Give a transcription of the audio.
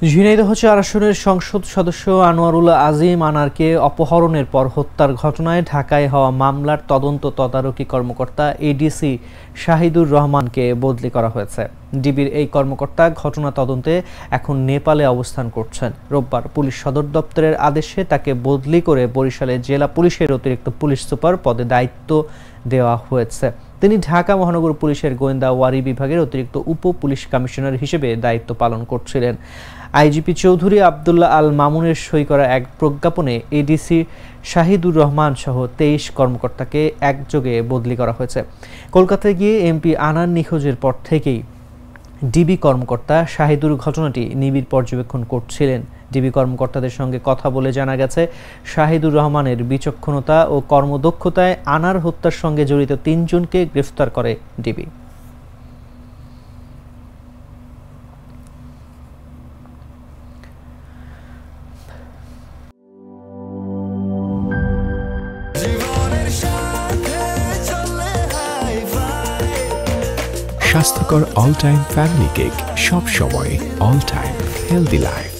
ঝিনাইদহ ৪ আসনের সংসদ সদস্য আনোয়ারুল আজিম আনারকে অপহরণের পর হত্যার ঘটনায় ঢাকায় হওয়া মামলার তদন্ত তদারকি কর্মকর্তা এডিসি শাহিদুর রহমানকে বদলি করা হয়েছে। ডিবির এই কর্মকর্তা ঘটনা তদন্তে এখন নেপালে অবস্থান করছেন। রোববার পুলিশ সদর দপ্তরের আদেশে তাকে বদলি করে বরিশালে জেলা পুলিশের অতিরিক্ত পুলিশ সুপার পদে দায়িত্ব দেওয়া হয়েছে। তিনি ঢাকা মহানগর পুলিশের গোয়েন্দা ওয়ারি বিভাগের অতিরিক্ত উপ পুলিশ কমিশনার হিসেবে দায়িত্ব পালন করছিলেন। আইজিপি চৌধুরী আবদুল্লাহ আল মামুনের সই করা এক প্রজ্ঞাপনে এডিসি শাহিদুর রহমান সহ ২৩ কর্মকর্তাকে একযোগে বদলি করা হয়েছে। কলকাতায় গিয়ে এমপি আনার নিখোঁজের পর থেকেই ডিবি কর্মকর্তা শাহিদুর ঘটনাটি নিবিড় পর্যবেক্ষণ করছিলেন। ডিবি কর্মকর্তাদের সঙ্গে কথা বলে জানা গেছে, শাহিদুর রহমানের বিচক্ষণতা ও কর্মদক্ষতায় আনার হত্যার সঙ্গে জড়িত ৩ জনকে গ্রেফতার করে ডিবি। স্বাস্থ্যকর অল টাইম ফ্যামিলি কেক, সব সময় অল টাইম হেলদি লাইফ।